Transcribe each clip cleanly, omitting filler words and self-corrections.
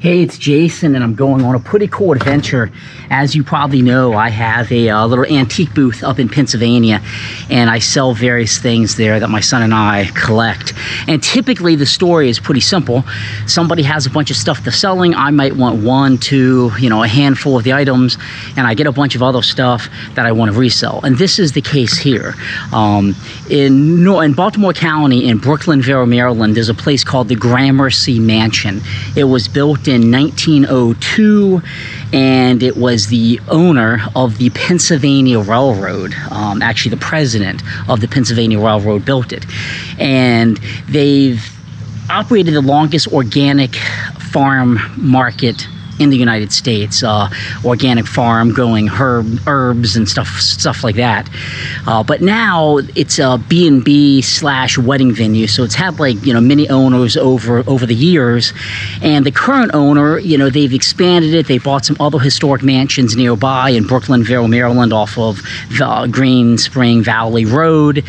Hey, it's Jason, and I'm going on a pretty cool adventure. As you probably know, I have a little antique booth up in Pennsylvania, and I sell various things there that my son and I collect. And typically the story is pretty simple. Somebody has a bunch of stuff they're selling. I might want one, two, a handful of the items, and I get a bunch of other stuff that I want to resell. And this is the case here. In Baltimore County, in Brooklynville, Maryland, there's a place called the Gramercy Mansion. It was built in 1902, and it was the owner of the Pennsylvania Railroad. Actually, the president of the Pennsylvania Railroad built it. And they've operated the longest organic farm market in the United States, organic farm growing herbs and stuff like that. But now it's a B&B / wedding venue. So it's had many owners over the years. And the current owner, they've expanded it. They bought some other historic mansions nearby in Brooklynville, Maryland, off of Green Spring Valley Road.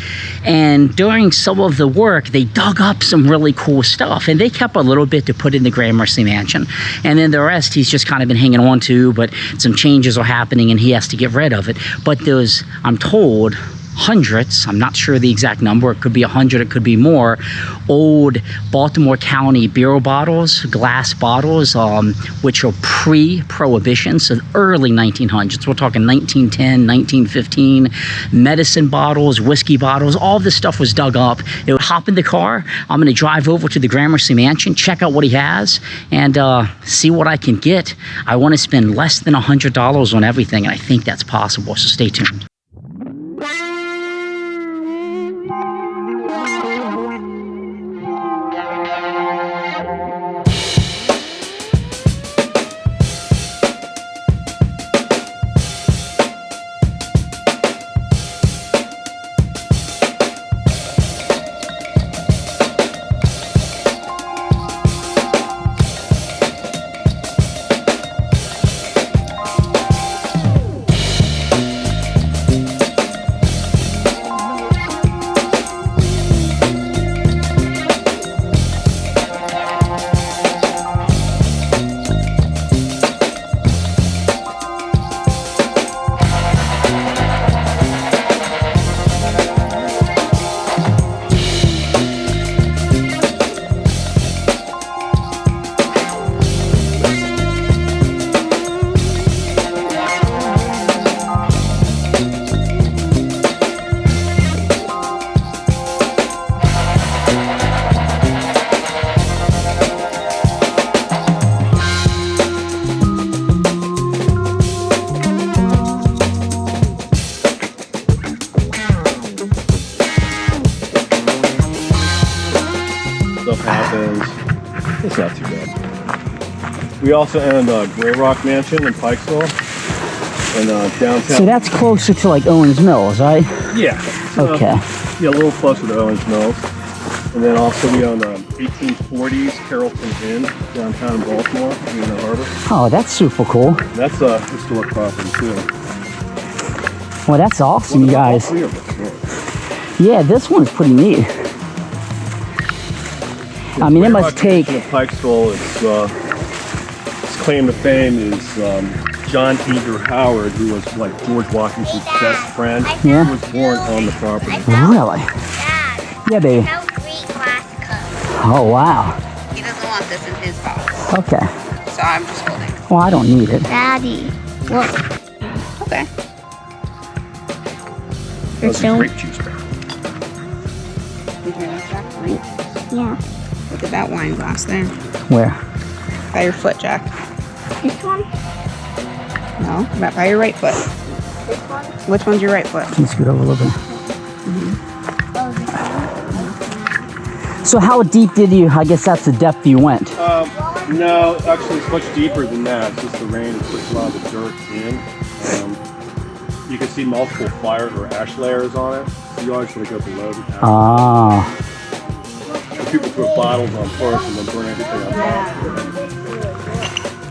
And during some of the work, they dug up some really cool stuff. And they kept a little bit to put in the Gramercy Mansion. And then the rest he's just kind of been hanging on to, but some changes are happening and he has to get rid of it. But there's, I'm told, hundreds, I'm not sure the exact number, it could be 100, it could be more, old Baltimore County beer bottles, glass bottles, which are pre-prohibition, so early 1900s. We're talking 1910, 1915, medicine bottles, whiskey bottles, all this stuff was dug up. It would hop in the car. I'm going to drive over to the Gramercy Mansion, check out what he has, and see what I can get. I want to spend less than $100 on everything, and I think that's possible, so stay tuned. It's not too bad. We also own Grey Rock Mansion in Pikesville in downtown. So that's closer to Owens Mills, right? Yeah. Okay. Yeah, a little closer to Owens Mills. And then also we own 1840s Carrollton Inn downtown in Baltimore in the harbor. Oh, that's super cool. That's a historic property too. Well, that's awesome, you guys. All 3 of us, yeah, this one's pretty neat. I mean, it must take... Pikesville, its claim to fame is John Eager Howard, who was George Washington's best friend. Yeah. He was born on the property. Really? Dad, yeah, baby. no free glass cups. Oh, wow. He doesn't want this in his box. Okay. So I'm just holding. Well, I don't need it. Daddy, look. Okay. That's a grape juice barrel. You hear that, Jack? Right? Yeah. Look at that wine glass there. Where? By your foot, Jack. This one? No, by your right foot. This one? Which one's your right foot? Can you scoot over a little bit? Oh, this one? So how deep did you, I guess that's the depth you went? No, actually it's much deeper than that. It's just the rain has pushed a lot of the dirt in. You can see multiple fire or ash layers on it. So you always want to go below the ash. Ah. People put bottles on first and then burn everything on top.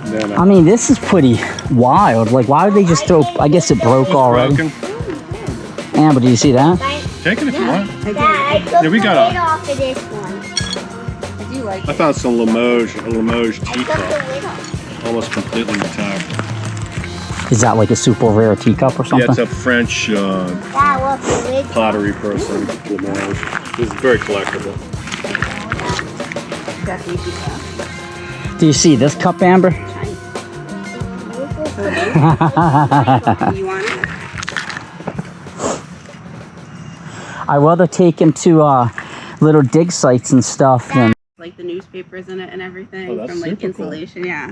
Then, I mean, this is pretty wild. Why would they just throw... I guess it broke already. Broken. Amber, do you see that? Take it if you want. Dad, I took Yeah, we got the lid off of this one. I do like I it. found some Limoges Cut teacup, the lid off. almost completely intact. Is that like a super rare teacup or Yeah, something? it's a French Dad, look, the lid's pottery person, Limoges. This is very collectible. Definitely keep Do you see this cup, Amber? that. You want it? I rather take him to little dig sites and stuff than... Like the newspapers in it and everything Oh, that's from like super cool. insulation. Yeah.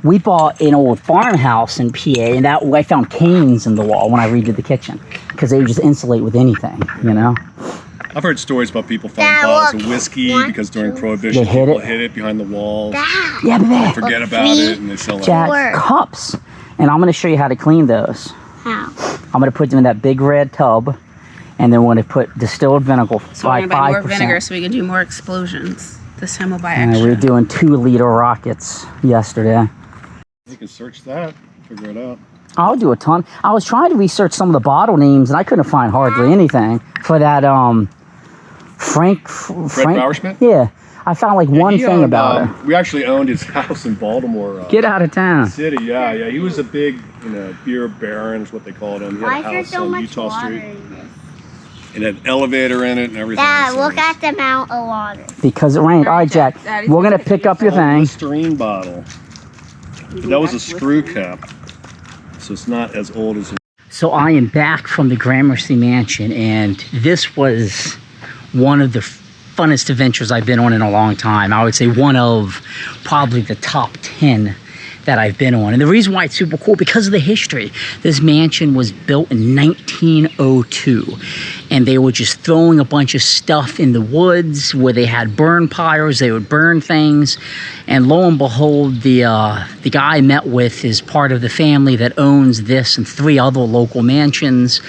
We bought an old farmhouse in PA, and that I found canes in the wall when I redid the kitchen because they would just insulate with anything, you know. I've heard stories about people finding Dad, bottles look. of whiskey 1, because during 2, Prohibition, They hid people it. hid it behind the walls. Dad. Yeah, baby. Forget Look, about 3, it, and they sell it. Jack, 4. cups, and I'm going to show you how to clean those. How? I'm going to put them in that big red tub, and then we're going to put distilled vinegar, So we're gonna buy more 5%. vinegar so we can do more explosions. This time we'll buy And extra. we were doing 2-liter rockets yesterday. You can search that, figure it out. I'll do a ton. I was trying to research some of the bottle names, and I couldn't find hardly anything for that Frank Bauerschmidt? Yeah, I found like one He thing owned, about it. We actually owned his house in Baltimore Get out of town. City. Yeah. He was a big, beer baron is what they called him. He Why had a is there house so on much Utah water Street. in this? It had an elevator in it and everything. Dad, so look it was at the amount of water. Because it rained. All right, Jack, Daddy's we're gonna gonna pick up your a thing. Listerine bottle. But that was a screw cap, so it's not as old as. So I am back from the Gramercy Mansion, and this was one of the funnest adventures I've been on in a long time. I would say one of probably the top 10 that I've been on. And the reason why it's super cool, because of the history. This mansion was built in 1902, and they were just throwing a bunch of stuff in the woods where they had burn pyres, they would burn things, and lo and behold, the guy I met with is part of the family that owns this and 3 other local mansions,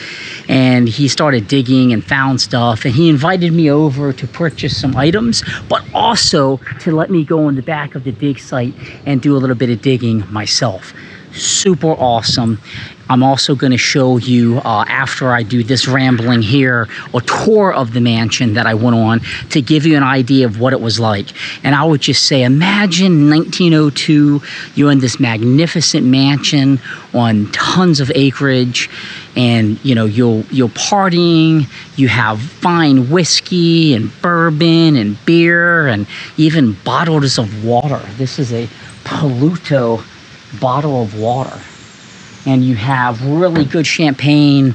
and he started digging and found stuff, and he invited me over to purchase some items, but also to let me go in the back of the dig site and do a little bit of digging myself. Super awesome. I'm also going to show you, after I do this rambling here, a tour of the mansion that I went on to give you an idea of what it was like. And I would just say, imagine 1902, you're in this magnificent mansion on tons of acreage, and you're partying, you have fine whiskey and bourbon and beer and even bottles of water. This is a Pluto bottle of water. And you have really good champagne.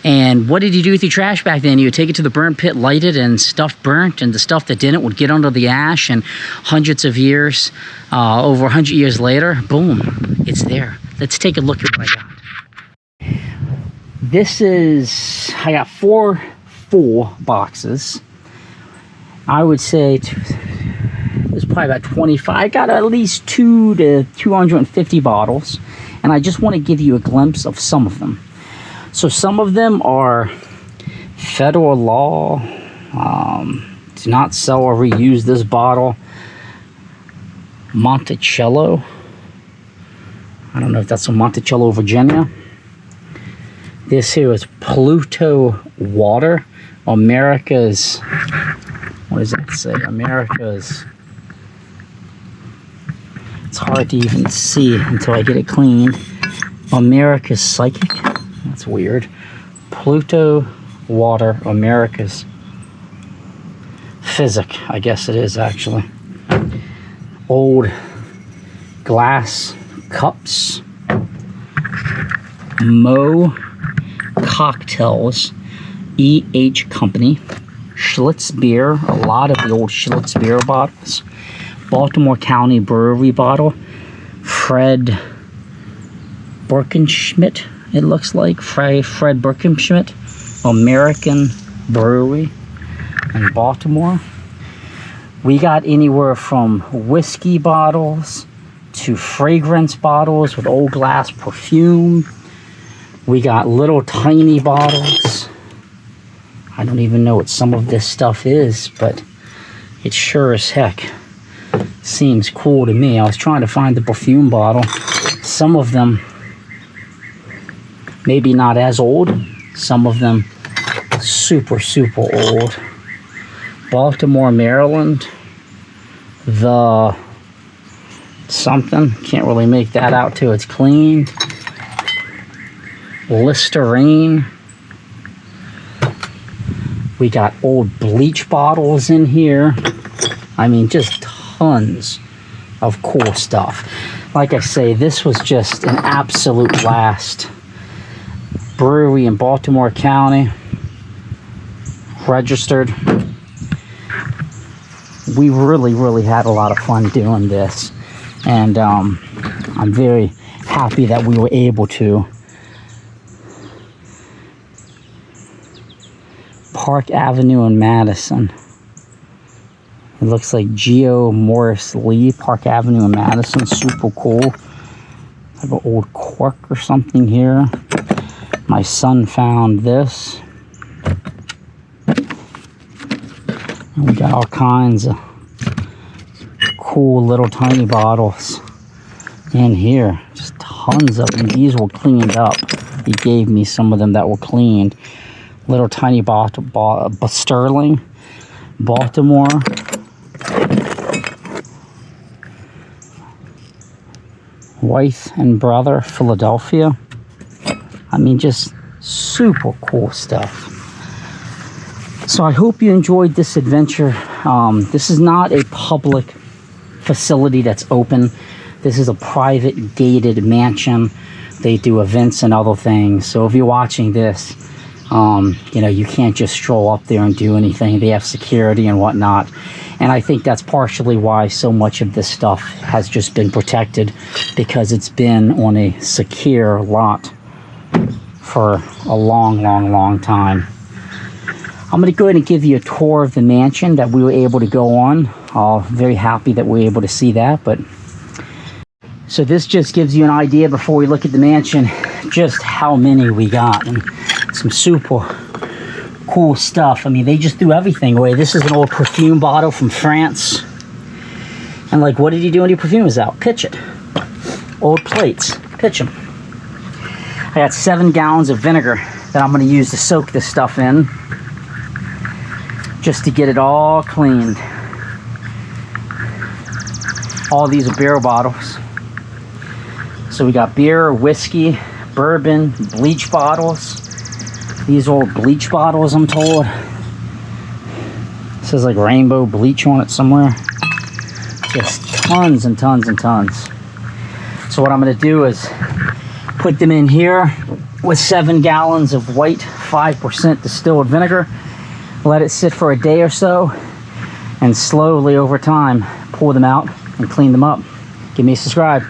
And what did you do with your trash back then? You would take it to the burn pit, light it, and stuff burnt, and the stuff that didn't would get under the ash, and hundreds of years, over 100 years later, boom, it's there. Let's take a look at what I got. I got 4 full boxes. I would say there's probably about 25. I got at least 2 to 250 bottles. And I just want to give you a glimpse of some of them. So some of them are federal law. Do not sell or reuse this bottle. Monticello. I don't know if that's from Monticello, Virginia. This here is Pluto water. America's, what does that say? America's, it's hard to even see until I get it cleaned. America's Psychic. That's weird. Pluto water. America's Physic. I guess it is actually. Old glass cups. Mo Cocktails. E.H. Company. Schlitz beer. A lot of the old Schlitz beer bottles. Baltimore County Brewery bottle. Fred Birkenschmidt, it looks like. Fred Birkenschmidt, American Brewery in Baltimore. We got anywhere from whiskey bottles to fragrance bottles with old glass perfume. We got little tiny bottles. I don't even know what some of this stuff is, but it sure as heck seems cool to me. I was trying to find the perfume bottle. Some of them maybe not as old. Some of them super, super old. Baltimore, Maryland. the something. Can't really make that out till it's cleaned. Listerine. We got old bleach bottles in here. I mean, just tons of cool stuff. Like I say, this was just an absolute blast. Brewery in Baltimore County. Registered. We really had a lot of fun doing this. And I'm very happy that we were able to. Park Avenue in Madison. It looks like Geo Morris Lee, Park Avenue in Madison. Super cool. Like an old cork or something here. My son found this. And we got all kinds of cool little tiny bottles in here. Just tons of them. These were cleaned up. He gave me some of them that were cleaned. Little tiny bottle, Sterling, Baltimore. Wife and Brother, Philadelphia. I mean, just super cool stuff. So I hope you enjoyed this adventure. This is not a public facility that's open. This is a private gated mansion. They do events and other things. So if you're watching this, you know, you can't just stroll up there and do anything. They have security and whatnot. And I think that's partially why so much of this stuff has just been protected, because it's been on a secure lot for a long time. I'm going to go ahead and give you a tour of the mansion that we were able to go on. Very happy that we were able to see that. But so this just gives you an idea before we look at the mansion, just how many we got. And some super cool stuff. I mean, they just threw everything away. This is an old perfume bottle from France. And like, what did you do when your perfume was out? Pitch it. Old plates. Pitch them. I got 7 gallons of vinegar that I'm going to use to soak this stuff in, just to get it all cleaned. All these are beer bottles. So we got beer, whiskey, bourbon, bleach bottles. These old bleach bottles, I'm told. It says like rainbow bleach on it somewhere. Just tons and tons and tons. So what I'm going to do is put them in here with 7 gallons of white 5% distilled vinegar. Let it sit for a day or so, and slowly over time pour them out and clean them up. Give me a subscribe.